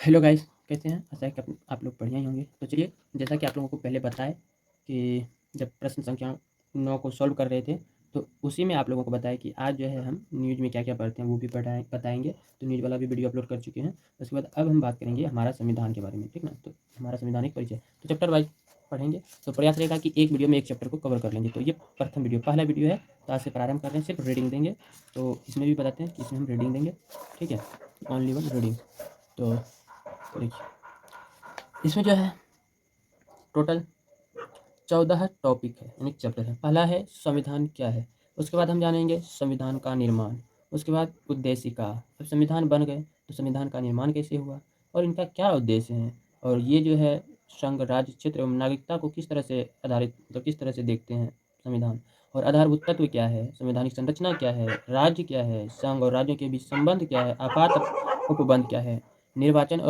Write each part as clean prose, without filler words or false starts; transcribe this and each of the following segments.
Hello guys, कैसे हैं? आशा है कि आप लोग बढ़िया ही होंगे। तो चलिए, जैसा कि आप लोगों को पहले बताया कि जब प्रश्न संख्या 9 को सॉल्व कर रहे थे, तो उसी में आप लोगों को बताया कि आज जो है हम न्यूज़ में क्या-क्या पढ़ते हैं वो भी बताएँगे। तो न्यूज़ वाला भी वीडियो अपलोड कर चुके हैं। उसके बाद अब हम बात करेंगे हमारा संविधान के बारे में, ठीक ना? तो हमारा संवैधानिक परिचय, तो चैप्टर वाइज़ पढ़ेंगे। तो प्रयास रहेगा कि एक वीडियो में एक चैप्टर को कवर कर लेंगे। तो ये प्रथम वीडियो, पहला वीडियो है, तो आज से प्रारंभ कर रहे हैं। सिर्फ रीडिंग देंगे। तो इसमें भी बताते हैं कि इसमें हम रीडिंग देंगे, ठीक है? Only one reading. तो देखिए, इसमें जो है टोटल 14 टॉपिक है, यानी चैप्टर है। पहला है संविधान क्या है। उसके बाद हम जानेंगे संविधान का निर्माण। उसके बाद उद्देशिका। अब संविधान बन गए तो संविधान का निर्माण कैसे हुआ और इनका क्या उद्देश्य है, और ये जो है संघ, राज्य, क्षेत्र एवं नागरिकता को किस तरह से आधारित, मतलब किस तरह से देखते हैं संविधान, और आधारभूत तत्व क्या है, संवैधानिक संरचना क्या है, राज्य क्या है, संघ और राज्यों के बीच संबंध क्या है, आपात उपबंध क्या है, निर्वाचन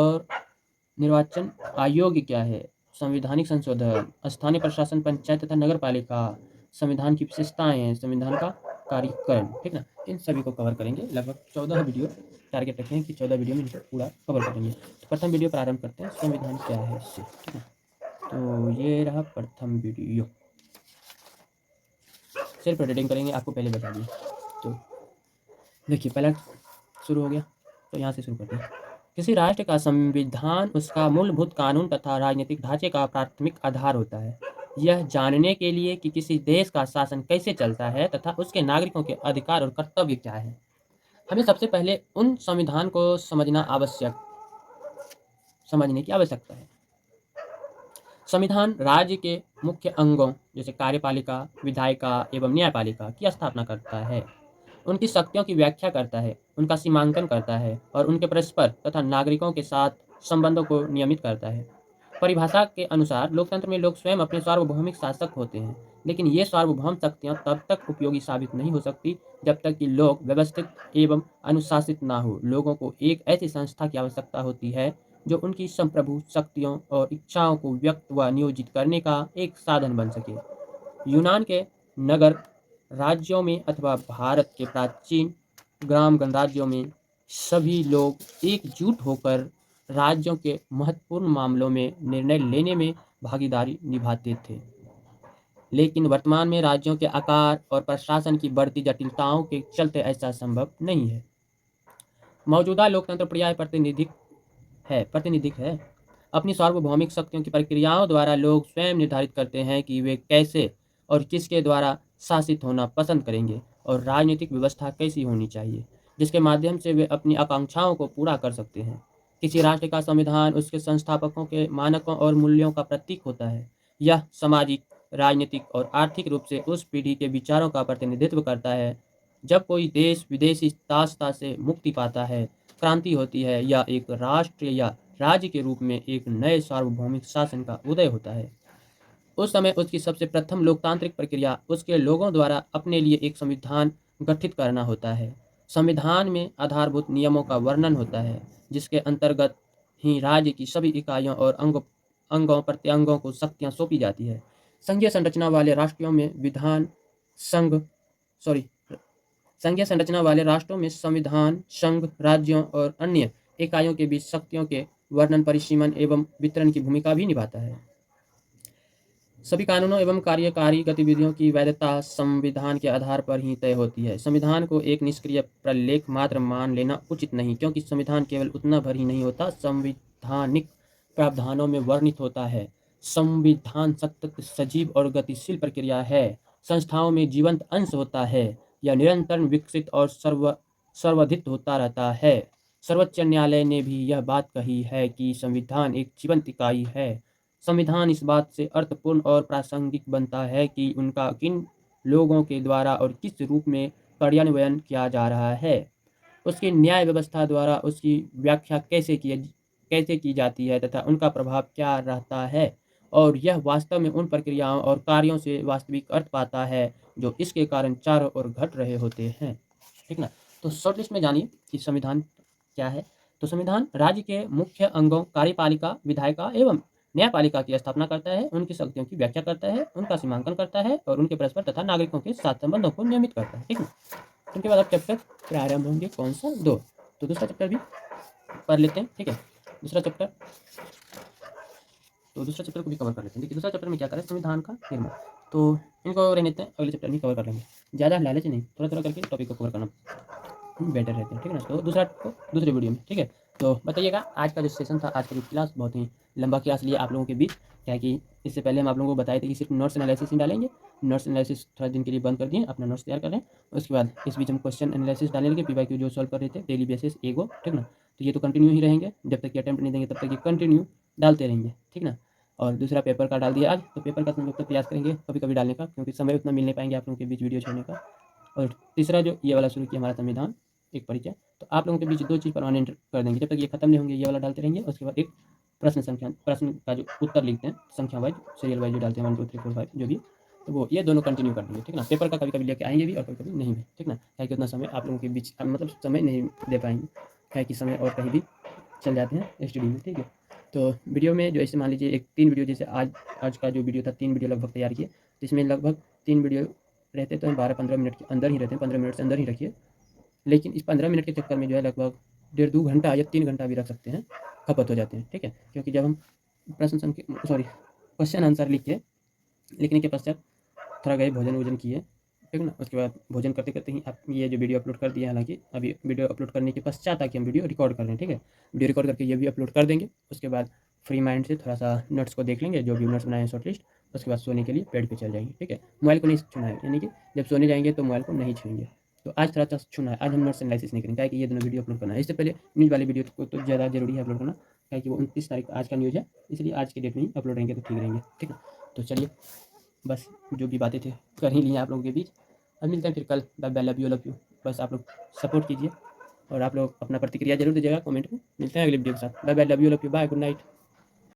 आयोग क्या है, संवैधानिक संशोधन, स्थानीय प्रशासन, पंचायत तथा नगर पालिका, संविधान की विशेषताएं, संविधान का कार्यकरण, ठीक ना? इन सभी को कवर करेंगे। लगभग 14 वीडियो टारगेट रखे हैं कि 14 वीडियो में इनको पूरा कवर करेंगे। तो प्रथम वीडियो प्रारंभ करते हैं, संविधान क्या है इससे, ठीक है? तो ये रहा प्रथम वीडियो। सिर्फ रीडिंग करेंगे, आपको पहले बता दिए। तो देखिए, पहला शुरू हो गया, तो यहाँ से शुरू करते हैं। किसी राष्ट्र का संविधान उसका मूलभूत कानून तथा राजनीतिक ढांचे का प्राथमिक आधार होता है। यह जानने के लिए कि किसी देश का शासन कैसे चलता है तथा उसके नागरिकों के अधिकार और कर्तव्य क्या है, हमें सबसे पहले उन संविधान को समझने की आवश्यकता है। संविधान राज्य के मुख्य अंगों जैसे कार्यपालिका, विधायिका एवं न्यायपालिका की स्थापना करता है, उनकी शक्तियों की व्याख्या करता है, उनका सीमांकन करता है और उनके परस्पर तथा नागरिकों के साथ संबंधों को नियमित करता है। परिभाषा के अनुसार लोकतंत्र में लोग स्वयं अपने सार्वभौमिक शासक होते हैं, लेकिन ये सार्वभौम शक्तियाँ तब तक उपयोगी साबित नहीं हो सकती जब तक कि लोग व्यवस्थित एवं अनुशासित ना हो। लोगों को एक ऐसी संस्था की आवश्यकता होती है जो उनकी संप्रभु शक्तियों और इच्छाओं को व्यक्त व नियोजित करने का एक साधन बन सके। यूनान के नगर राज्यों में अथवा भारत के प्राचीन ग्राम गणराज्यों में सभी लोग एकजुट होकर राज्यों के महत्वपूर्ण मामलों में निर्णय लेने में भागीदारी निभाते थे। लेकिन वर्तमान में राज्यों के आकार और प्रशासन की बढ़ती जटिलताओं के चलते ऐसा संभव नहीं है। मौजूदा लोकतंत्र पर्याय प्रतिनिधिक है। अपनी सार्वभौमिक शक्तियों की प्रक्रियाओं द्वारा लोग स्वयं निर्धारित करते हैं कि वे कैसे और किसके द्वारा शासित होना पसंद करेंगे और राजनीतिक व्यवस्था कैसी होनी चाहिए, जिसके माध्यम से वे अपनी आकांक्षाओं को पूरा कर सकते हैं। किसी राष्ट्र का संविधान उसके संस्थापकों के मानकों और मूल्यों का प्रतीक होता है। यह सामाजिक, राजनीतिक और आर्थिक रूप से उस पीढ़ी के विचारों का प्रतिनिधित्व करता है। जब कोई देश विदेशी दासता से मुक्ति पाता है, क्रांति होती है या एक राष्ट्र या राज्य के रूप में एक नए सार्वभौमिक शासन का उदय होता है, उस समय उसकी सबसे प्रथम लोकतांत्रिक प्रक्रिया उसके लोगों द्वारा अपने लिए एक संविधान गठित करना होता है। संविधान में आधारभूत नियमों का वर्णन होता है, जिसके अंतर्गत ही राज्य की सभी इकाइयों और अंगों प्रत्यंगों को शक्तियाँ सौंपी जाती है। संघीय संरचना वाले राष्ट्रों में संघ सॉरी संघीय संरचना वाले राष्ट्रों में संविधान संघ, राज्यों और अन्य इकाइयों के बीच शक्तियों के वर्णन, परिसीमन एवं वितरण की भूमिका भी निभाता है। सभी कानूनों एवं कार्यकारी गतिविधियों की वैधता संविधान के आधार पर ही तय होती है। संविधान को एक निष्क्रिय प्रलेख मात्र मान लेना उचित नहीं, क्योंकि संविधान केवल उतना भर ही नहीं होता, संविधानिक प्रावधानों में वर्णित होता है। संविधान सतत सजीव और गतिशील प्रक्रिया है, संस्थाओं में जीवंत अंश होता है, यह निरंतर विकसित और सर्वर्धित होता रहता है। सर्वोच्च न्यायालय ने भी यह बात कही है कि संविधान एक जीवंत इकाई है। संविधान इस बात से अर्थपूर्ण और प्रासंगिक बनता है कि उनका किन लोगों के द्वारा और किस रूप में कार्यान्वयन किया जा रहा है, उसकी न्याय व्यवस्था द्वारा उसकी व्याख्या कैसे की जाती है तथा उनका प्रभाव क्या रहता है, और यह वास्तव में उन प्रक्रियाओं और कार्यों से वास्तविक अर्थ पाता है जो इसके कारण चारों ओर घट रहे होते हैं, ठीक ना? तो शॉर्ट लिस्ट में जानिए कि संविधान क्या है। तो संविधान राज्य के मुख्य अंगों कार्यपालिका, विधायिका एवं न्यायपालिका की स्थापना करता है, उनकी शक्तियों की व्याख्या करता है, उनका सीमांकन करता है और उनके परस्पर तथा नागरिकों के साथ संबंधों को नियमित करता है, ठीक है? उनके बाद अब चैप्टर प्रारंभ होंगे, कौन सा? 2। तो दूसरा चैप्टर भी पढ़ लेते हैं, ठीक है? दूसरा चैप्टर, तो दूसरा चैप्टर को भी कवर कर लेते हैं। देखिए दूसरा चैप्टर में क्या करें, संविधान का निर्माण, तो इनको रहने देते हैं, अगले चैप्टर में कवर कर लेंगे। ज़्यादा लालच नहीं, थोड़ा थोड़ा करके टॉपिक को कवर करना बेटर रहते हैं, ठीक है ना। तो दूसरा को दूसरे वीडियो में, ठीक है। तो बताइएगा आज का जो सेशन था, आज का जो क्लास बहुत ही लंबा क्लास लिया आप लोगों के बीच, क्या है कि इससे पहले हम आप लोगों को बताए थे कि सिर्फ नोट्स एनालिसिस ही डालेंगे। नोट्स एनालिसिस थोड़ा दिन के लिए बंद कर दिए, अपना नोट्स तैयार कर रहे हैं। उसके बाद इस बीच हम क्वेश्चन एनालिसिस डालने लगे, PYQ जो सॉल्व कर रहे थे डेली बेसिस एगो, ठीक ना। तो ये तो कंटिन्यू ही रहेंगे, जब तक ये अटैम्प्ट नहीं देंगे तब तक ये कंटिन्यू डालते रहेंगे, ठीक ना। और दूसरा पेपर का डाल दिया आज, तो पेपर का हम लोग तो प्रयास करेंगे कभी कभी डालने का, क्योंकि समय उतना मिल नहीं पाएंगे आप लोगों के बीच वीडियो छोड़ने का। और तीसरा जो ये वाला शुरू किया हमारा संविधान एक परिचय, तो आप लोगों के बीच दो चीज़ परमानेंट कर देंगे, जब तक ये खत्म नहीं होंगे ये वाला डालते रहेंगे। उसके बाद एक प्रश्न का जो उत्तर लिखते हैं संख्या वाइज, सीरियल वाइज जो डालते हैं 1 2 3 4 5 जो भी, तो वो ये दोनों कंटिन्यू कर देंगे, ठीक ना। पेपर का कभी कभी लेके आएंगे भी और कभी कभी नहीं भी, ठीक ना, क्या कि उतना समय आप लोगों के बीच मतलब समय नहीं दे पाएंगे, क्या कि समय और कहीं भी चल जाते हैं स्टडी में, ठीक है। तो वीडियो में जो ऐसे मान लीजिए एक 3 वीडियो, जैसे आज का जो वीडियो था 3 वीडियो लगभग तैयार किए, तो इसमें लगभग 3 वीडियो रहते तो 12-15 मिनट के अंदर ही रहते हैं, 15 मिनट से अंदर ही रखिए। लेकिन इस 15 मिनट के चक्कर में जो है लगभग 1.5-2 घंटा या 3 घंटा भी रख सकते हैं, खपत हो जाते हैं, ठीक है। क्योंकि जब हम क्वेश्चन आंसर लिखने के पश्चात थोड़ा गए भोजन वोजन किए, ठीक ना। उसके बाद भोजन करते करते ही आप ये जो वीडियो अपलोड कर दिया, हालांकि अभी वीडियो अपलोड करने के पश्चात आके हम वीडियो रिकॉर्ड कर रहे हैं, ठीक है। वीडियो रिकॉर्ड करके ये भी अपलोड कर देंगे। उसके बाद फ्री माइंड से थोड़ा सा नोट्स को देख लेंगे, जो भी नोट्स बनाए हैं शॉर्ट लिस्ट। उसके बाद सोने के लिए बेड पे चल जाएंगे, ठीक है। मोबाइल को नहीं छूना है, यानी कि जब सोने जाएंगे तो मोबाइल को नहीं छूएंगे। तो आज थोड़ा सा छूना है, आज हम नोट्स एनालिसिस नहीं करेंगे, कि ये दोनों वीडियो अपलोड करना है। इससे पहले न्यूज़ वाली वीडियो को तो ज़्यादा जरूरी है अपलोड करना, क्या कि वो 29 तारीख आज का न्यूज़ है, इसलिए आज के डेट में ही अपलोड रहेंगे तो ठीक रहेंगे, ठीक है। तो चलिए बस जो भी बातें थे कर ही लिए आप लोगों के बीच। अब मिलते हैं फिर कल। Bye bye, love you. बस आप लोग सपोर्ट कीजिए और आप लोग अपना प्रतिक्रिया जरूर दीजिएगा कमेंट में। मिलते हैं अगले वीडियो के साथ। Bye bye, love you, bye, good night.